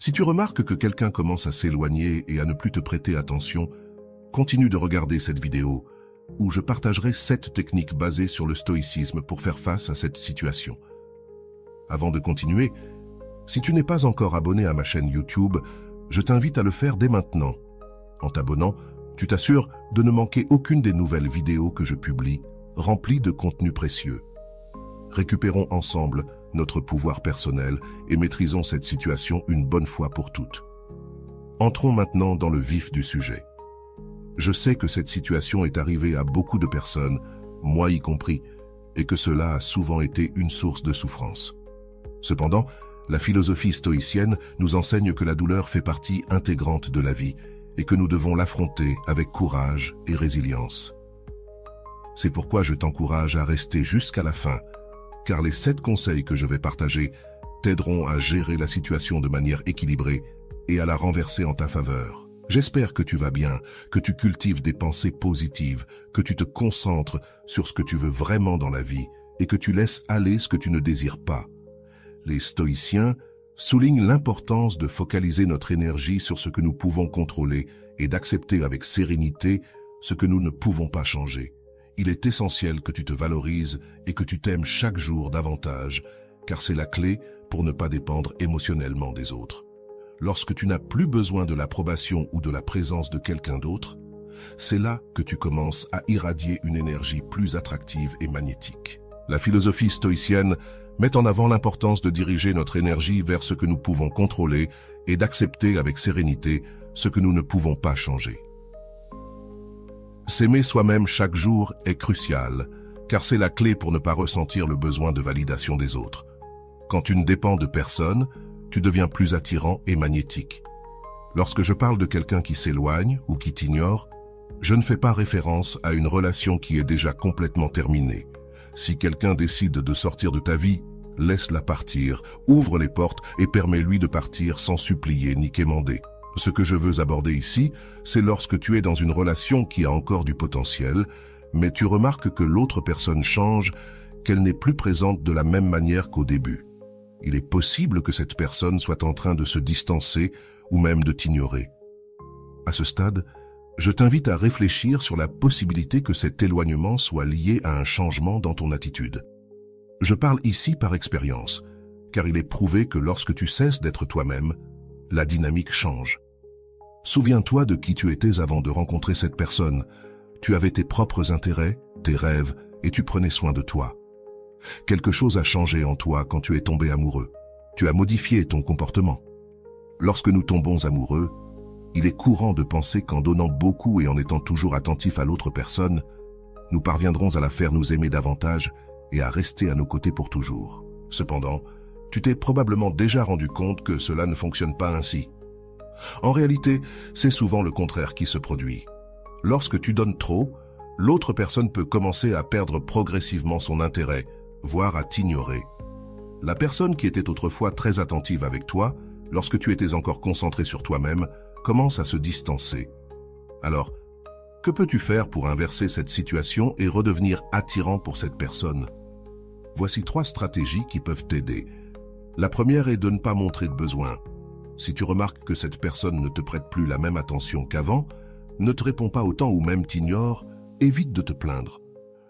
Si tu remarques que quelqu'un commence à s'éloigner et à ne plus te prêter attention, continue de regarder cette vidéo où je partagerai 7 techniques basées sur le stoïcisme pour faire face à cette situation. Avant de continuer, si tu n'es pas encore abonné à ma chaîne YouTube, je t'invite à le faire dès maintenant. En t'abonnant, tu t'assures de ne manquer aucune des nouvelles vidéos que je publie, remplies de contenu précieux. Récupérons ensemble notre pouvoir personnel et maîtrisons cette situation une bonne fois pour toutes. Entrons maintenant dans le vif du sujet. Je sais que cette situation est arrivée à beaucoup de personnes, moi y compris, et que cela a souvent été une source de souffrance. Cependant, la philosophie stoïcienne nous enseigne que la douleur fait partie intégrante de la vie et que nous devons l'affronter avec courage et résilience. C'est pourquoi je t'encourage à rester jusqu'à la fin, car les 7 conseils que je vais partager t'aideront à gérer la situation de manière équilibrée et à la renverser en ta faveur. J'espère que tu vas bien, que tu cultives des pensées positives, que tu te concentres sur ce que tu veux vraiment dans la vie et que tu laisses aller ce que tu ne désires pas. Les stoïciens soulignent l'importance de focaliser notre énergie sur ce que nous pouvons contrôler et d'accepter avec sérénité ce que nous ne pouvons pas changer. Il est essentiel que tu te valorises et que tu t'aimes chaque jour davantage, car c'est la clé pour ne pas dépendre émotionnellement des autres. Lorsque tu n'as plus besoin de l'approbation ou de la présence de quelqu'un d'autre, c'est là que tu commences à irradier une énergie plus attractive et magnétique. La philosophie stoïcienne met en avant l'importance de diriger notre énergie vers ce que nous pouvons contrôler et d'accepter avec sérénité ce que nous ne pouvons pas changer. S'aimer soi-même chaque jour est crucial, car c'est la clé pour ne pas ressentir le besoin de validation des autres. Quand tu ne dépends de personne, tu deviens plus attirant et magnétique. Lorsque je parle de quelqu'un qui s'éloigne ou qui t'ignore, je ne fais pas référence à une relation qui est déjà complètement terminée. Si quelqu'un décide de sortir de ta vie, laisse-la partir, ouvre les portes et permets-lui de partir sans supplier ni quémander. Ce que je veux aborder ici, c'est lorsque tu es dans une relation qui a encore du potentiel, mais tu remarques que l'autre personne change, qu'elle n'est plus présente de la même manière qu'au début. Il est possible que cette personne soit en train de se distancer ou même de t'ignorer. À ce stade, je t'invite à réfléchir sur la possibilité que cet éloignement soit lié à un changement dans ton attitude. Je parle ici par expérience, car il est prouvé que lorsque tu cesses d'être toi-même, la dynamique change. Souviens-toi de qui tu étais avant de rencontrer cette personne. Tu avais tes propres intérêts, tes rêves, et tu prenais soin de toi. Quelque chose a changé en toi quand tu es tombé amoureux. Tu as modifié ton comportement. Lorsque nous tombons amoureux, il est courant de penser qu'en donnant beaucoup et en étant toujours attentif à l'autre personne, nous parviendrons à la faire nous aimer davantage et à rester à nos côtés pour toujours. Cependant, tu t'es probablement déjà rendu compte que cela ne fonctionne pas ainsi. En réalité, c'est souvent le contraire qui se produit. Lorsque tu donnes trop, l'autre personne peut commencer à perdre progressivement son intérêt, voire à t'ignorer. La personne qui était autrefois très attentive avec toi, lorsque tu étais encore concentré sur toi-même, commence à se distancer. Alors, que peux-tu faire pour inverser cette situation et redevenir attirant pour cette personne? Voici 3 stratégies qui peuvent t'aider. La première est de ne pas montrer de besoin. Si tu remarques que cette personne ne te prête plus la même attention qu'avant, ne te répond pas autant ou même t'ignore, évite de te plaindre.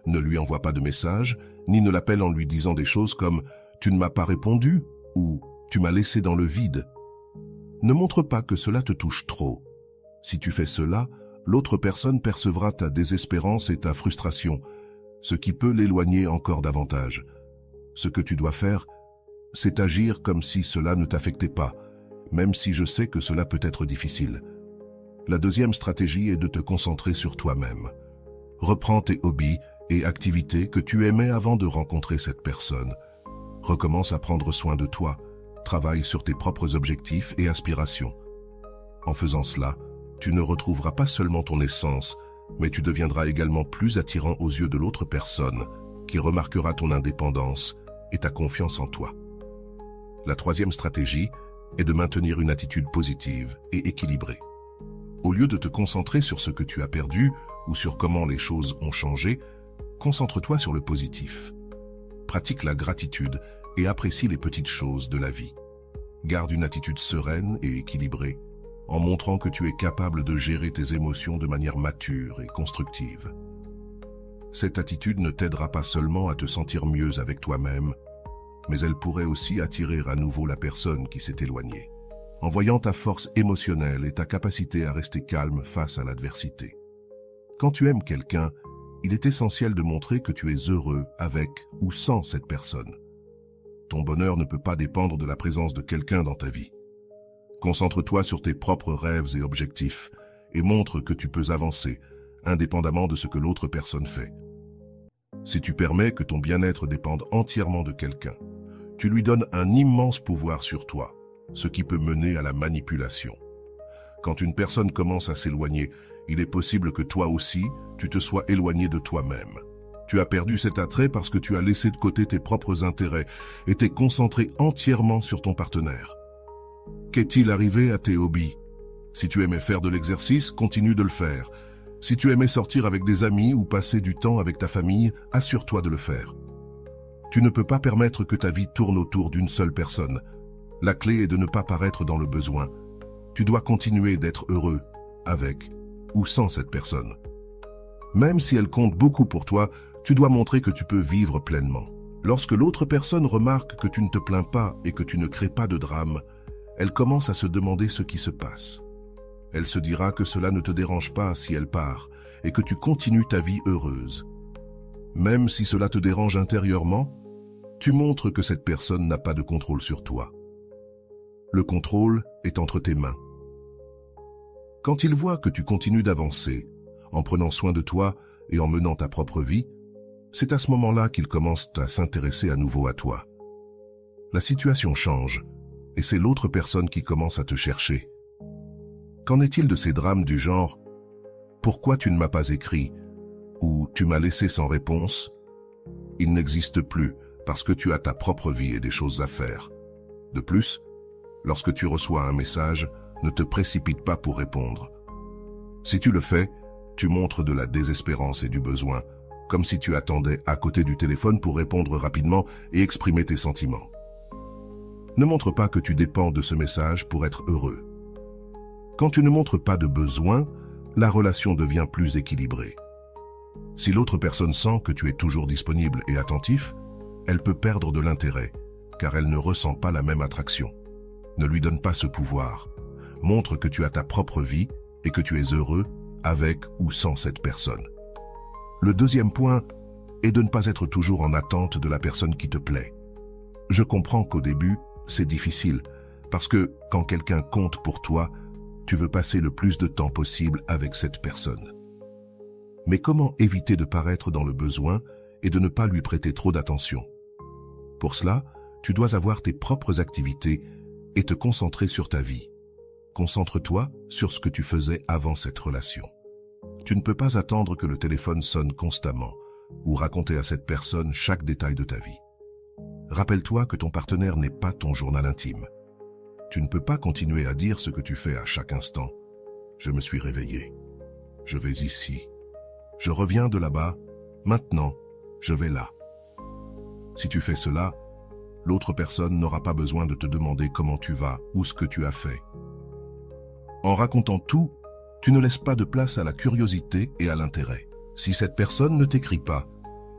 Ne lui envoie pas de message, ni ne l'appelle en lui disant des choses comme « tu ne m'as pas répondu » ou « tu m'as laissé dans le vide ». Ne montre pas que cela te touche trop. Si tu fais cela, l'autre personne percevra ta désespérance et ta frustration, ce qui peut l'éloigner encore davantage. Ce que tu dois faire, c'est agir comme si cela ne t'affectait pas, même si je sais que cela peut être difficile. La deuxième stratégie est de te concentrer sur toi-même. Reprends tes hobbies et activités que tu aimais avant de rencontrer cette personne. Recommence à prendre soin de toi. Travaille sur tes propres objectifs et aspirations. En faisant cela, tu ne retrouveras pas seulement ton essence, mais tu deviendras également plus attirant aux yeux de l'autre personne, qui remarquera ton indépendance et ta confiance en toi. La troisième stratégie est de maintenir une attitude positive et équilibrée. Au lieu de te concentrer sur ce que tu as perdu ou sur comment les choses ont changé, concentre-toi sur le positif. Pratique la gratitude et apprécie les petites choses de la vie. Garde une attitude sereine et équilibrée, en montrant que tu es capable de gérer tes émotions de manière mature et constructive. Cette attitude ne t'aidera pas seulement à te sentir mieux avec toi-même, mais elle pourrait aussi attirer à nouveau la personne qui s'est éloignée, en voyant ta force émotionnelle et ta capacité à rester calme face à l'adversité. Quand tu aimes quelqu'un, il est essentiel de montrer que tu es heureux avec ou sans cette personne. Ton bonheur ne peut pas dépendre de la présence de quelqu'un dans ta vie. Concentre-toi sur tes propres rêves et objectifs et montre que tu peux avancer, indépendamment de ce que l'autre personne fait. Si tu permets que ton bien-être dépende entièrement de quelqu'un, tu lui donnes un immense pouvoir sur toi, ce qui peut mener à la manipulation. Quand une personne commence à s'éloigner, il est possible que toi aussi, tu te sois éloigné de toi-même. Tu as perdu cet attrait parce que tu as laissé de côté tes propres intérêts et t'es concentré entièrement sur ton partenaire. Qu'est-il arrivé à tes hobbies? Si tu aimais faire de l'exercice, continue de le faire. Si tu aimais sortir avec des amis ou passer du temps avec ta famille, assure-toi de le faire. Tu ne peux pas permettre que ta vie tourne autour d'une seule personne. La clé est de ne pas paraître dans le besoin. Tu dois continuer d'être heureux, avec ou sans cette personne. Même si elle compte beaucoup pour toi, tu dois montrer que tu peux vivre pleinement. Lorsque l'autre personne remarque que tu ne te plains pas et que tu ne crées pas de drame, elle commence à se demander ce qui se passe. Elle se dira que cela ne te dérange pas si elle part et que tu continues ta vie heureuse. Même si cela te dérange intérieurement, tu montres que cette personne n'a pas de contrôle sur toi. Le contrôle est entre tes mains. Quand il voit que tu continues d'avancer, en prenant soin de toi et en menant ta propre vie, c'est à ce moment-là qu'il commence à s'intéresser à nouveau à toi. La situation change, et c'est l'autre personne qui commence à te chercher. Qu'en est-il de ces drames du genre « Pourquoi tu ne m'as pas écrit ?» ou « Tu m'as laissé sans réponse ?» Il n'existe plus parce que tu as ta propre vie et des choses à faire. De plus, lorsque tu reçois un message, ne te précipite pas pour répondre. Si tu le fais, tu montres de la désespérance et du besoin, comme si tu attendais à côté du téléphone pour répondre rapidement et exprimer tes sentiments. Ne montre pas que tu dépends de ce message pour être heureux. Quand tu ne montres pas de besoin, la relation devient plus équilibrée. Si l'autre personne sent que tu es toujours disponible et attentif, elle peut perdre de l'intérêt, car elle ne ressent pas la même attraction. Ne lui donne pas ce pouvoir. Montre que tu as ta propre vie et que tu es heureux avec ou sans cette personne. Le deuxième point est de ne pas être toujours en attente de la personne qui te plaît. Je comprends qu'au début, c'est difficile, parce que quand quelqu'un compte pour toi, tu veux passer le plus de temps possible avec cette personne. Mais comment éviter de paraître dans le besoin et de ne pas lui prêter trop d'attention? Pour cela, tu dois avoir tes propres activités et te concentrer sur ta vie. Concentre-toi sur ce que tu faisais avant cette relation. Tu ne peux pas attendre que le téléphone sonne constamment ou raconter à cette personne chaque détail de ta vie. Rappelle-toi que ton partenaire n'est pas ton journal intime. Tu ne peux pas continuer à dire ce que tu fais à chaque instant. Je me suis réveillé. Je vais ici. Je reviens de là-bas. Maintenant, je vais là. Si tu fais cela, l'autre personne n'aura pas besoin de te demander comment tu vas ou ce que tu as fait. En racontant tout, tu ne laisses pas de place à la curiosité et à l'intérêt. Si cette personne ne t'écrit pas,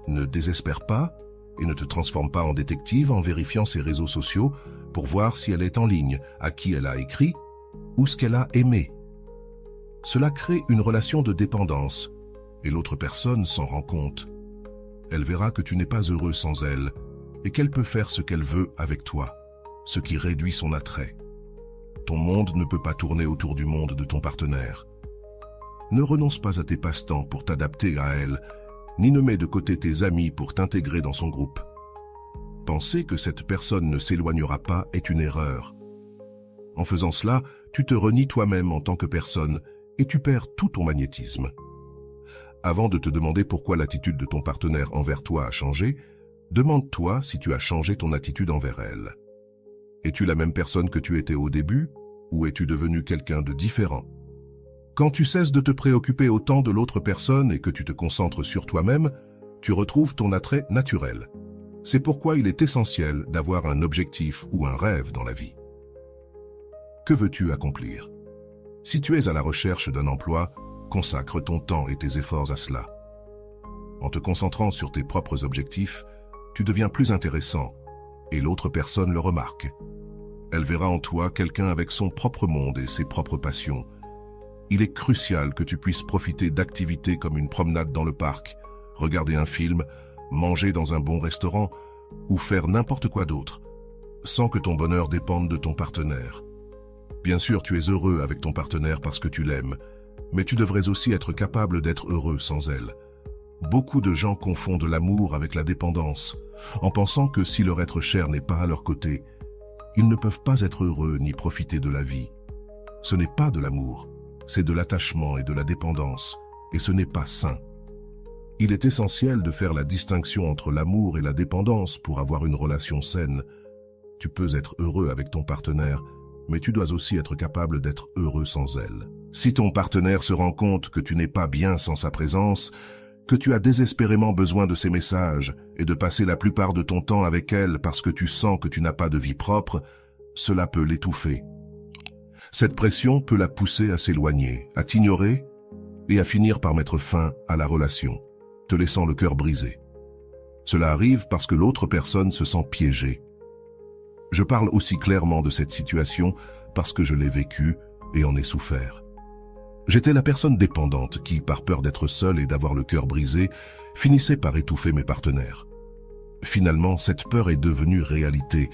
ne désespère pas et ne te transforme pas en détective en vérifiant ses réseaux sociaux pour voir si elle est en ligne, à qui elle a écrit ou ce qu'elle a aimé. Cela crée une relation de dépendance et l'autre personne s'en rend compte. Elle verra que tu n'es pas heureux sans elle et qu'elle peut faire ce qu'elle veut avec toi, ce qui réduit son attrait. Ton monde ne peut pas tourner autour du monde de ton partenaire. Ne renonce pas à tes passe-temps pour t'adapter à elle, ni ne mets de côté tes amis pour t'intégrer dans son groupe. Penser que cette personne ne s'éloignera pas est une erreur. En faisant cela, tu te renies toi-même en tant que personne et tu perds tout ton magnétisme. Avant de te demander pourquoi l'attitude de ton partenaire envers toi a changé, demande-toi si tu as changé ton attitude envers elle. Es-tu la même personne que tu étais au début ou es-tu devenu quelqu'un de différent? Quand tu cesses de te préoccuper autant de l'autre personne et que tu te concentres sur toi-même, tu retrouves ton attrait naturel. C'est pourquoi il est essentiel d'avoir un objectif ou un rêve dans la vie. Que veux-tu accomplir? Si tu es à la recherche d'un emploi, consacre ton temps et tes efforts à cela. En te concentrant sur tes propres objectifs, tu deviens plus intéressant et l'autre personne le remarque. Elle verra en toi quelqu'un avec son propre monde et ses propres passions. Il est crucial que tu puisses profiter d'activités comme une promenade dans le parc, regarder un film, manger dans un bon restaurant ou faire n'importe quoi d'autre, sans que ton bonheur dépende de ton partenaire. Bien sûr, tu es heureux avec ton partenaire parce que tu l'aimes, mais tu devrais aussi être capable d'être heureux sans elle. Beaucoup de gens confondent l'amour avec la dépendance, en pensant que si leur être cher n'est pas à leur côté, ils ne peuvent pas être heureux ni profiter de la vie. Ce n'est pas de l'amour, c'est de l'attachement et de la dépendance, et ce n'est pas sain. Il est essentiel de faire la distinction entre l'amour et la dépendance pour avoir une relation saine. Tu peux être heureux avec ton partenaire, mais tu dois aussi être capable d'être heureux sans elle. Si ton partenaire se rend compte que tu n'es pas bien sans sa présence, que tu as désespérément besoin de ses messages et de passer la plupart de ton temps avec elle parce que tu sens que tu n'as pas de vie propre, cela peut l'étouffer. Cette pression peut la pousser à s'éloigner, à t'ignorer et à finir par mettre fin à la relation, te laissant le cœur brisé. Cela arrive parce que l'autre personne se sent piégée. Je parle aussi clairement de cette situation parce que je l'ai vécue et en ai souffert. J'étais la personne dépendante qui, par peur d'être seule et d'avoir le cœur brisé, finissait par étouffer mes partenaires. Finalement, cette peur est devenue réalité,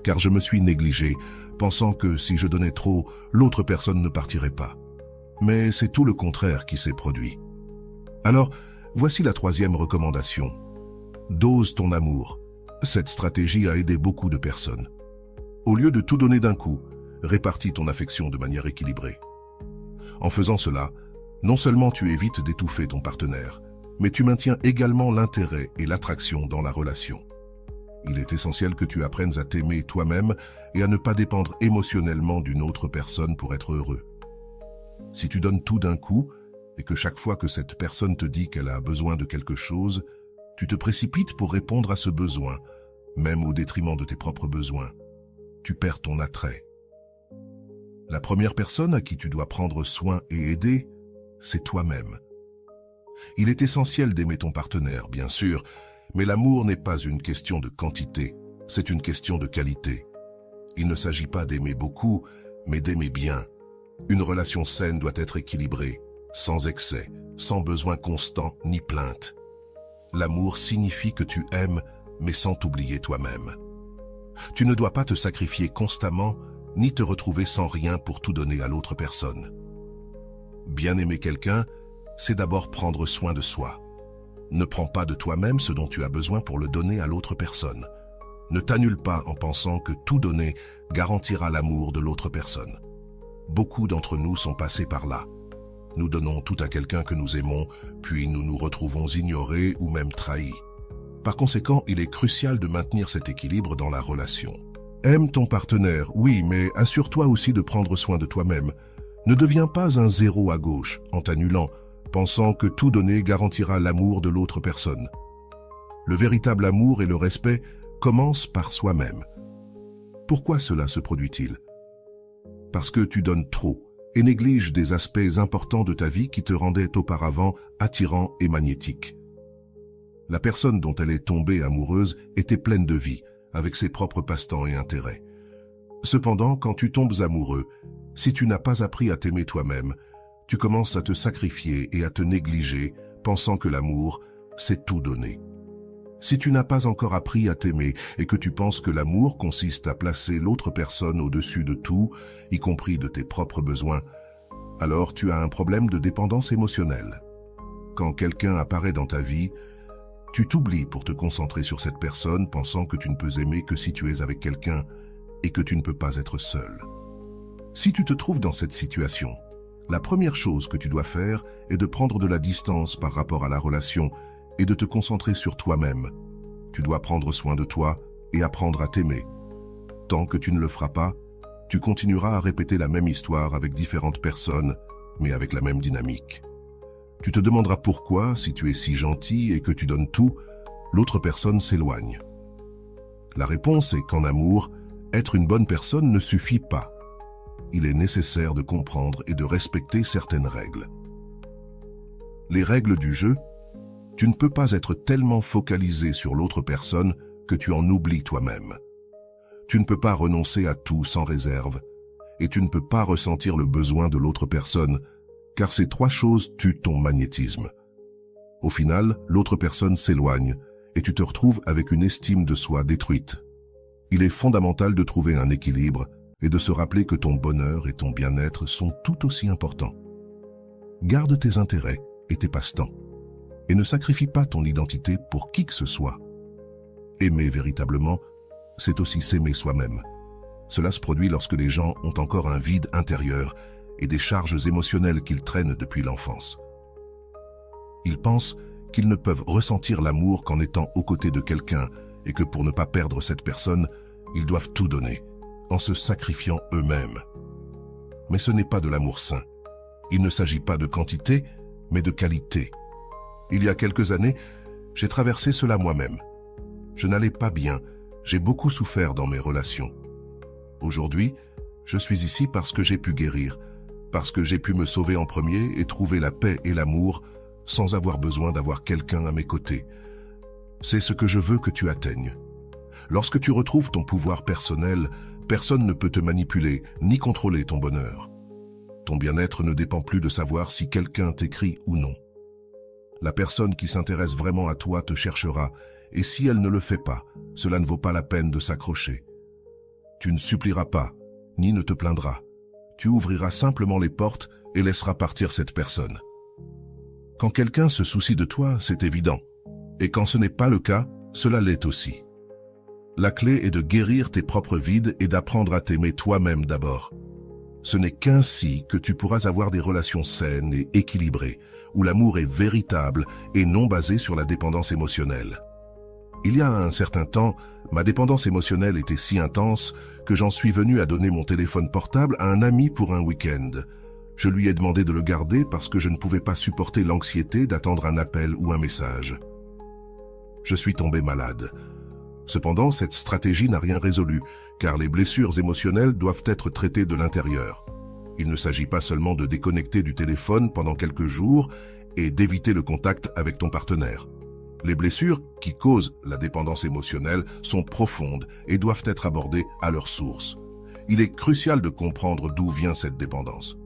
car je me suis négligé, pensant que si je donnais trop, l'autre personne ne partirait pas. Mais c'est tout le contraire qui s'est produit. Alors, voici la troisième recommandation. Dose ton amour. Cette stratégie a aidé beaucoup de personnes. Au lieu de tout donner d'un coup, répartis ton affection de manière équilibrée. En faisant cela, non seulement tu évites d'étouffer ton partenaire, mais tu maintiens également l'intérêt et l'attraction dans la relation. Il est essentiel que tu apprennes à t'aimer toi-même et à ne pas dépendre émotionnellement d'une autre personne pour être heureux. Si tu donnes tout d'un coup, et que chaque fois que cette personne te dit qu'elle a besoin de quelque chose, tu te précipites pour répondre à ce besoin, même au détriment de tes propres besoins. Tu perds ton attrait. La première personne à qui tu dois prendre soin et aider, c'est toi-même. Il est essentiel d'aimer ton partenaire, bien sûr, mais l'amour n'est pas une question de quantité, c'est une question de qualité. Il ne s'agit pas d'aimer beaucoup, mais d'aimer bien. Une relation saine doit être équilibrée, sans excès, sans besoin constant ni plainte. L'amour signifie que tu aimes, mais sans t'oublier toi-même. Tu ne dois pas te sacrifier constamment, ni te retrouver sans rien pour tout donner à l'autre personne. Bien aimer quelqu'un, c'est d'abord prendre soin de soi. Ne prends pas de toi-même ce dont tu as besoin pour le donner à l'autre personne. Ne t'annule pas en pensant que tout donner garantira l'amour de l'autre personne. Beaucoup d'entre nous sont passés par là. Nous donnons tout à quelqu'un que nous aimons, puis nous nous retrouvons ignorés ou même trahis. Par conséquent, il est crucial de maintenir cet équilibre dans la relation. Aime ton partenaire, oui, mais assure-toi aussi de prendre soin de toi-même. Ne deviens pas un zéro à gauche en t'annulant, pensant que tout donner garantira l'amour de l'autre personne. Le véritable amour et le respect commencent par soi-même. Pourquoi cela se produit-il? Parce que tu donnes trop et négliges des aspects importants de ta vie qui te rendaient auparavant attirant et magnétique. La personne dont elle est tombée amoureuse était pleine de vie, avec ses propres passe-temps et intérêts. Cependant, quand tu tombes amoureux, si tu n'as pas appris à t'aimer toi-même, tu commences à te sacrifier et à te négliger, pensant que l'amour, c'est tout donner. Si tu n'as pas encore appris à t'aimer et que tu penses que l'amour consiste à placer l'autre personne au-dessus de tout, y compris de tes propres besoins, alors tu as un problème de dépendance émotionnelle. Quand quelqu'un apparaît dans ta vie, tu t'oublies pour te concentrer sur cette personne, pensant que tu ne peux aimer que si tu es avec quelqu'un et que tu ne peux pas être seul. Si tu te trouves dans cette situation, la première chose que tu dois faire est de prendre de la distance par rapport à la relation et de te concentrer sur toi-même. Tu dois prendre soin de toi et apprendre à t'aimer. Tant que tu ne le feras pas, tu continueras à répéter la même histoire avec différentes personnes, mais avec la même dynamique. Tu te demanderas pourquoi, si tu es si gentil et que tu donnes tout, l'autre personne s'éloigne. La réponse est qu'en amour, être une bonne personne ne suffit pas. il est nécessaire de comprendre et de respecter certaines règles. Les règles du jeu, tu ne peux pas être tellement focalisé sur l'autre personne que tu en oublies toi-même. Tu ne peux pas renoncer à tout sans réserve, et tu ne peux pas ressentir le besoin de l'autre personne, car ces trois choses tuent ton magnétisme. Au final, l'autre personne s'éloigne, et tu te retrouves avec une estime de soi détruite. Il est fondamental de trouver un équilibre et de se rappeler que ton bonheur et ton bien-être sont tout aussi importants. Garde tes intérêts et tes passe-temps, et ne sacrifie pas ton identité pour qui que ce soit. Aimer véritablement, c'est aussi s'aimer soi-même. Cela se produit lorsque les gens ont encore un vide intérieur et des charges émotionnelles qu'ils traînent depuis l'enfance. Ils pensent qu'ils ne peuvent ressentir l'amour qu'en étant aux côtés de quelqu'un et que pour ne pas perdre cette personne, ils doivent tout donner, en se sacrifiant eux-mêmes. Mais ce n'est pas de l'amour sain. Il ne s'agit pas de quantité, mais de qualité. Il y a quelques années, j'ai traversé cela moi-même. Je n'allais pas bien, j'ai beaucoup souffert dans mes relations. Aujourd'hui, je suis ici parce que j'ai pu guérir, parce que j'ai pu me sauver en premier et trouver la paix et l'amour sans avoir besoin d'avoir quelqu'un à mes côtés. C'est ce que je veux que tu atteignes. Lorsque tu retrouves ton pouvoir personnel, personne ne peut te manipuler ni contrôler ton bonheur. Ton bien-être ne dépend plus de savoir si quelqu'un t'écrit ou non. La personne qui s'intéresse vraiment à toi te cherchera, et si elle ne le fait pas, cela ne vaut pas la peine de s'accrocher. Tu ne supplieras pas, ni ne te plaindras. Tu ouvriras simplement les portes et laisseras partir cette personne. Quand quelqu'un se soucie de toi, c'est évident. Et quand ce n'est pas le cas, cela l'est aussi. La clé est de guérir tes propres vides et d'apprendre à t'aimer toi-même d'abord. Ce n'est qu'ainsi que tu pourras avoir des relations saines et équilibrées, où l'amour est véritable et non basé sur la dépendance émotionnelle. Il y a un certain temps, ma dépendance émotionnelle était si intense que j'en suis venu à donner mon téléphone portable à un ami pour un week-end. Je lui ai demandé de le garder parce que je ne pouvais pas supporter l'anxiété d'attendre un appel ou un message. Je suis tombé malade. Cependant, cette stratégie n'a rien résolu, car les blessures émotionnelles doivent être traitées de l'intérieur. Il ne s'agit pas seulement de déconnecter du téléphone pendant quelques jours et d'éviter le contact avec ton partenaire. Les blessures qui causent la dépendance émotionnelle sont profondes et doivent être abordées à leur source. Il est crucial de comprendre d'où vient cette dépendance.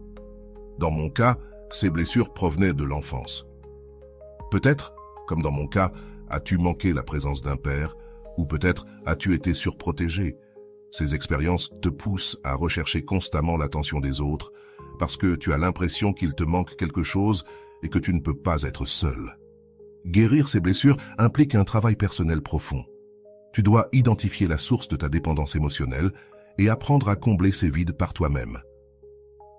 Dans mon cas, ces blessures provenaient de l'enfance. Peut-être, comme dans mon cas, as-tu manqué la présence d'un père, ou peut-être as-tu été surprotégé. Ces expériences te poussent à rechercher constamment l'attention des autres, parce que tu as l'impression qu'il te manque quelque chose et que tu ne peux pas être seul. Guérir ces blessures implique un travail personnel profond. Tu dois identifier la source de ta dépendance émotionnelle et apprendre à combler ces vides par toi-même.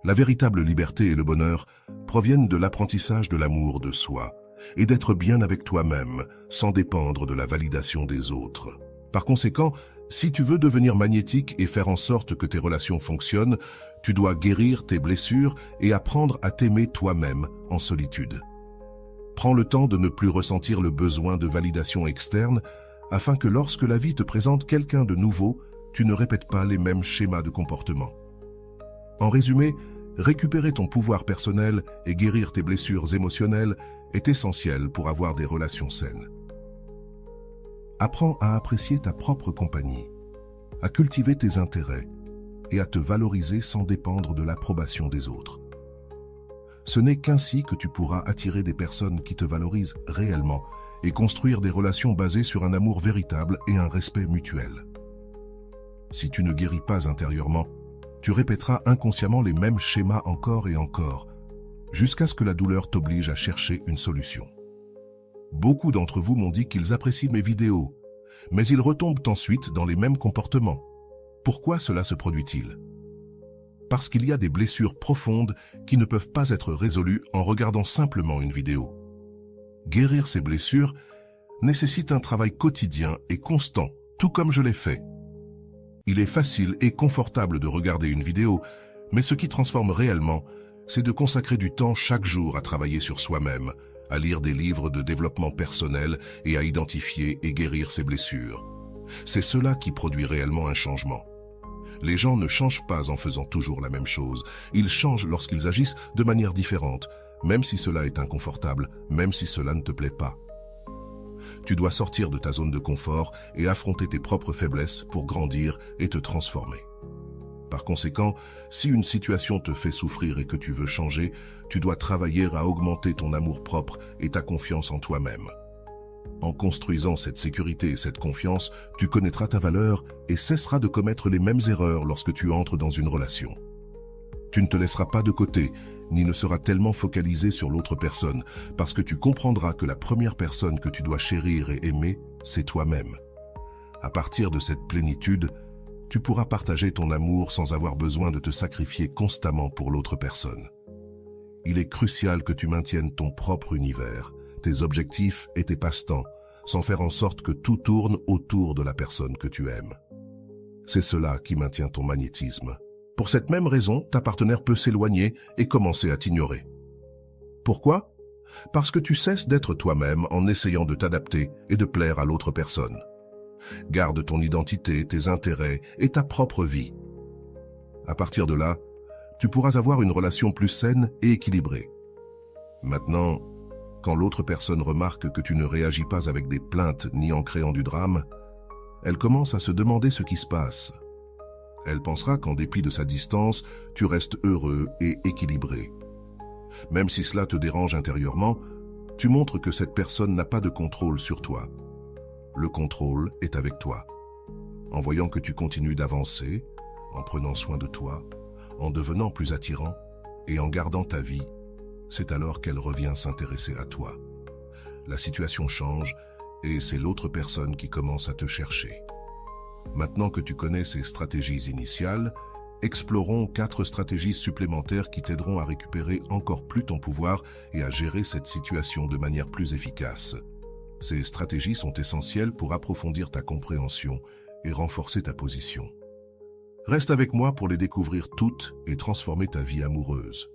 La véritable liberté et le bonheur proviennent de l'apprentissage de l'amour de soi et d'être bien avec toi-même sans dépendre de la validation des autres. Par conséquent, si tu veux devenir magnétique et faire en sorte que tes relations fonctionnent, tu dois guérir tes blessures et apprendre à t'aimer toi-même en solitude. Prends le temps de ne plus ressentir le besoin de validation externe afin que lorsque la vie te présente quelqu'un de nouveau, tu ne répètes pas les mêmes schémas de comportement. En résumé, récupérer ton pouvoir personnel et guérir tes blessures émotionnelles est essentiel pour avoir des relations saines. Apprends à apprécier ta propre compagnie, à cultiver tes intérêts et à te valoriser sans dépendre de l'approbation des autres. Ce n'est qu'ainsi que tu pourras attirer des personnes qui te valorisent réellement et construire des relations basées sur un amour véritable et un respect mutuel. Si tu ne guéris pas intérieurement, tu répéteras inconsciemment les mêmes schémas encore et encore, jusqu'à ce que la douleur t'oblige à chercher une solution. Beaucoup d'entre vous m'ont dit qu'ils apprécient mes vidéos, mais ils retombent ensuite dans les mêmes comportements. Pourquoi cela se produit-il ? Parce qu'il y a des blessures profondes qui ne peuvent pas être résolues en regardant simplement une vidéo. Guérir ces blessures nécessite un travail quotidien et constant, tout comme je l'ai fait. Il est facile et confortable de regarder une vidéo, mais ce qui transforme réellement, c'est de consacrer du temps chaque jour à travailler sur soi-même, à lire des livres de développement personnel et à identifier et guérir ses blessures. C'est cela qui produit réellement un changement. Les gens ne changent pas en faisant toujours la même chose. Ils changent lorsqu'ils agissent de manière différente, même si cela est inconfortable, même si cela ne te plaît pas. Tu dois sortir de ta zone de confort et affronter tes propres faiblesses pour grandir et te transformer. Par conséquent, si une situation te fait souffrir et que tu veux changer, tu dois travailler à augmenter ton amour-propre et ta confiance en toi-même. En construisant cette sécurité et cette confiance, tu connaîtras ta valeur et cesseras de commettre les mêmes erreurs lorsque tu entres dans une relation. Tu ne te laisseras pas de côté, ni ne seras tellement focalisé sur l'autre personne, parce que tu comprendras que la première personne que tu dois chérir et aimer, c'est toi-même. À partir de cette plénitude, tu pourras partager ton amour sans avoir besoin de te sacrifier constamment pour l'autre personne. Il est crucial que tu maintiennes ton propre univers, tes objectifs et tes passe-temps, sans faire en sorte que tout tourne autour de la personne que tu aimes. C'est cela qui maintient ton magnétisme. Pour cette même raison, ta partenaire peut s'éloigner et commencer à t'ignorer. Pourquoi? Parce que tu cesses d'être toi-même en essayant de t'adapter et de plaire à l'autre personne. Garde ton identité, tes intérêts et ta propre vie. À partir de là, tu pourras avoir une relation plus saine et équilibrée. Maintenant, quand l'autre personne remarque que tu ne réagis pas avec des plaintes ni en créant du drame, elle commence à se demander ce qui se passe. Elle pensera qu'en dépit de sa distance, tu restes heureux et équilibré. Même si cela te dérange intérieurement, tu montres que cette personne n'a pas de contrôle sur toi. Le contrôle est avec toi. En voyant que tu continues d'avancer, en prenant soin de toi, en devenant plus attirant et en gardant ta vie, c'est alors qu'elle revient s'intéresser à toi. La situation change et c'est l'autre personne qui commence à te chercher. Maintenant que tu connais ces stratégies initiales, explorons 4 stratégies supplémentaires qui t'aideront à récupérer encore plus ton pouvoir et à gérer cette situation de manière plus efficace. Ces stratégies sont essentielles pour approfondir ta compréhension et renforcer ta position. Reste avec moi pour les découvrir toutes et transformer ta vie amoureuse.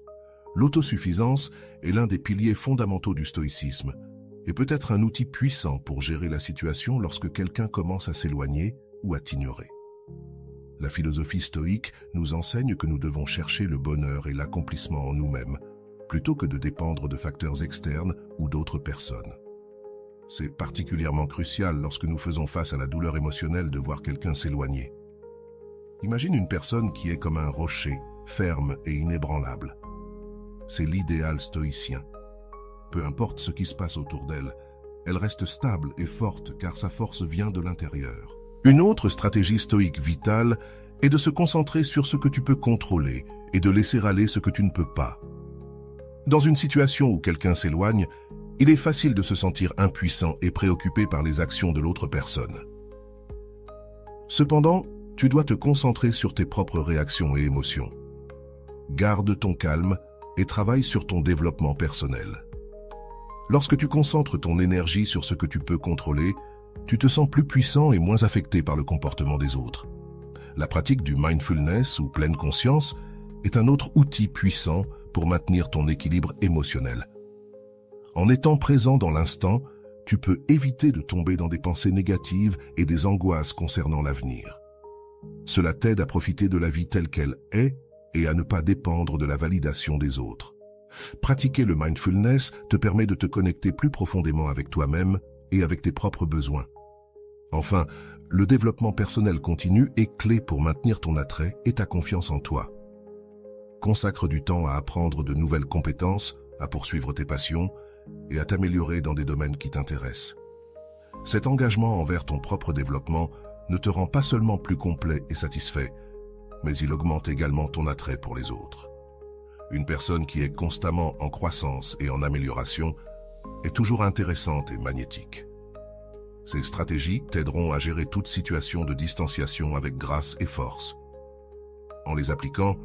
L'autosuffisance est l'un des piliers fondamentaux du stoïcisme et peut être un outil puissant pour gérer la situation lorsque quelqu'un commence à s'éloigner ou à t'ignorer. La philosophie stoïque nous enseigne que nous devons chercher le bonheur et l'accomplissement en nous-mêmes, plutôt que de dépendre de facteurs externes ou d'autres personnes. C'est particulièrement crucial lorsque nous faisons face à la douleur émotionnelle de voir quelqu'un s'éloigner. Imagine une personne qui est comme un rocher, ferme et inébranlable. C'est l'idéal stoïcien. Peu importe ce qui se passe autour d'elle, elle reste stable et forte car sa force vient de l'intérieur. Une autre stratégie stoïque vitale est de se concentrer sur ce que tu peux contrôler et de laisser aller ce que tu ne peux pas. Dans une situation où quelqu'un s'éloigne, il est facile de se sentir impuissant et préoccupé par les actions de l'autre personne. Cependant, tu dois te concentrer sur tes propres réactions et émotions. Garde ton calme et travaille sur ton développement personnel. Lorsque tu concentres ton énergie sur ce que tu peux contrôler, tu te sens plus puissant et moins affecté par le comportement des autres. La pratique du mindfulness ou pleine conscience est un autre outil puissant pour maintenir ton équilibre émotionnel. En étant présent dans l'instant, tu peux éviter de tomber dans des pensées négatives et des angoisses concernant l'avenir. Cela t'aide à profiter de la vie telle qu'elle est et à ne pas dépendre de la validation des autres. Pratiquer le mindfulness te permet de te connecter plus profondément avec toi-même et avec tes propres besoins. Enfin, le développement personnel continu est clé pour maintenir ton attrait et ta confiance en toi. Consacre du temps à apprendre de nouvelles compétences, à poursuivre tes passions et à t'améliorer dans des domaines qui t'intéressent. Cet engagement envers ton propre développement ne te rend pas seulement plus complet et satisfait, mais il augmente également ton attrait pour les autres. Une personne qui est constamment en croissance et en amélioration est toujours intéressante et magnétique. Ces stratégies t'aideront à gérer toute situation de distanciation avec grâce et force. En les appliquant,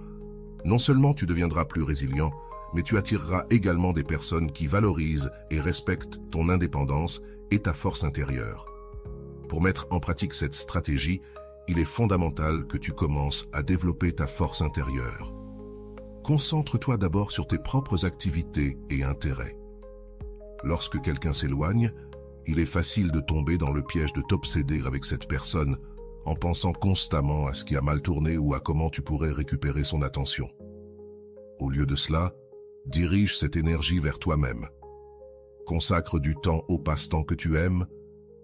non seulement tu deviendras plus résilient, mais tu attireras également des personnes qui valorisent et respectent ton indépendance et ta force intérieure. Pour mettre en pratique cette stratégie, il est fondamental que tu commences à développer ta force intérieure. Concentre-toi d'abord sur tes propres activités et intérêts. Lorsque quelqu'un s'éloigne, il est facile de tomber dans le piège de t'obséder avec cette personne en pensant constamment à ce qui a mal tourné ou à comment tu pourrais récupérer son attention. Au lieu de cela, dirige cette énergie vers toi-même. Consacre du temps au passe-temps que tu aimes,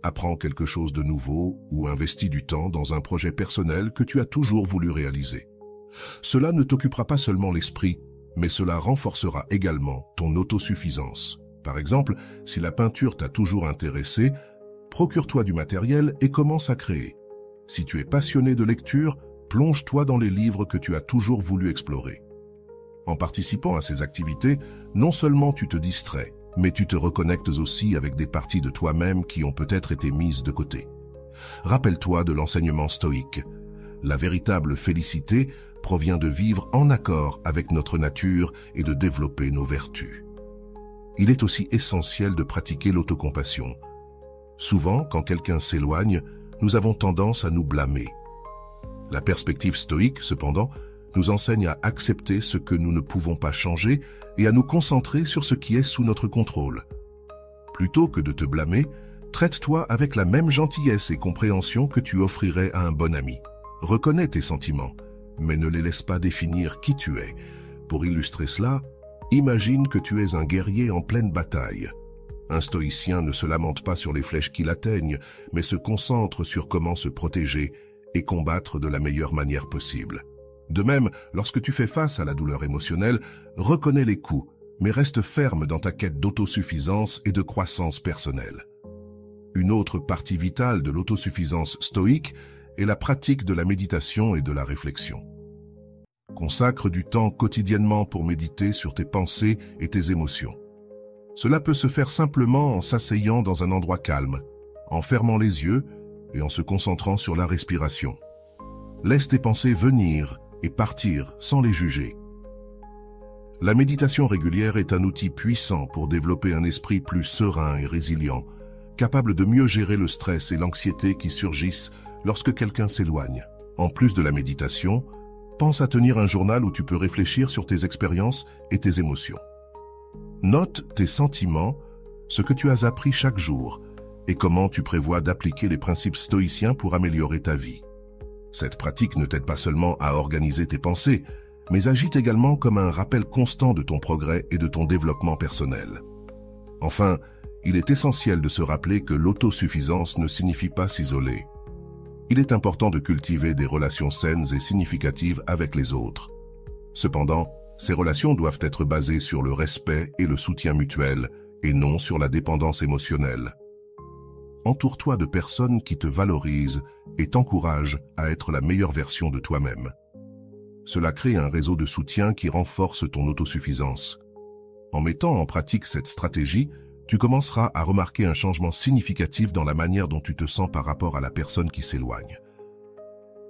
apprends quelque chose de nouveau ou investis du temps dans un projet personnel que tu as toujours voulu réaliser. Cela ne t'occupera pas seulement l'esprit, mais cela renforcera également ton autosuffisance. Par exemple, si la peinture t'a toujours intéressé, procure-toi du matériel et commence à créer. Si tu es passionné de lecture, plonge-toi dans les livres que tu as toujours voulu explorer. En participant à ces activités, non seulement tu te distrais, mais tu te reconnectes aussi avec des parties de toi-même qui ont peut-être été mises de côté. Rappelle-toi de l'enseignement stoïque. La véritable félicité provient de vivre en accord avec notre nature et de développer nos vertus. Il est aussi essentiel de pratiquer l'autocompassion. Souvent, quand quelqu'un s'éloigne, nous avons tendance à nous blâmer. La perspective stoïque, cependant, nous enseigne à accepter ce que nous ne pouvons pas changer et à nous concentrer sur ce qui est sous notre contrôle. Plutôt que de te blâmer, traite-toi avec la même gentillesse et compréhension que tu offrirais à un bon ami. Reconnais tes sentiments, mais ne les laisse pas définir qui tu es. Pour illustrer cela, imagine que tu es un guerrier en pleine bataille. Un stoïcien ne se lamente pas sur les flèches qui l'atteignent, mais se concentre sur comment se protéger et combattre de la meilleure manière possible. De même, lorsque tu fais face à la douleur émotionnelle, reconnais les coups, mais reste ferme dans ta quête d'autosuffisance et de croissance personnelle. Une autre partie vitale de l'autosuffisance stoïque est la pratique de la méditation et de la réflexion. Consacre du temps quotidiennement pour méditer sur tes pensées et tes émotions. Cela peut se faire simplement en s'asseyant dans un endroit calme, en fermant les yeux et en se concentrant sur la respiration. Laisse tes pensées venir et partir sans les juger. La méditation régulière est un outil puissant pour développer un esprit plus serein et résilient, capable de mieux gérer le stress et l'anxiété qui surgissent lorsque quelqu'un s'éloigne. En plus de la méditation, pense à tenir un journal où tu peux réfléchir sur tes expériences et tes émotions. Note tes sentiments, ce que tu as appris chaque jour et comment tu prévois d'appliquer les principes stoïciens pour améliorer ta vie. Cette pratique ne t'aide pas seulement à organiser tes pensées, mais agit également comme un rappel constant de ton progrès et de ton développement personnel. Enfin, il est essentiel de se rappeler que l'autosuffisance ne signifie pas s'isoler. Il est important de cultiver des relations saines et significatives avec les autres. Cependant, ces relations doivent être basées sur le respect et le soutien mutuel, et non sur la dépendance émotionnelle. Entoure-toi de personnes qui te valorisent et t'encouragent à être la meilleure version de toi-même. Cela crée un réseau de soutien qui renforce ton autosuffisance. En mettant en pratique cette stratégie, tu commenceras à remarquer un changement significatif dans la manière dont tu te sens par rapport à la personne qui s'éloigne.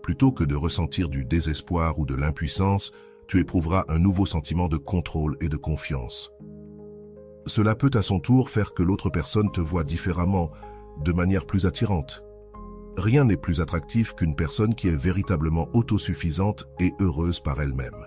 Plutôt que de ressentir du désespoir ou de l'impuissance, tu éprouveras un nouveau sentiment de contrôle et de confiance. Cela peut à son tour faire que l'autre personne te voie différemment, de manière plus attirante. Rien n'est plus attractif qu'une personne qui est véritablement autosuffisante et heureuse par elle-même.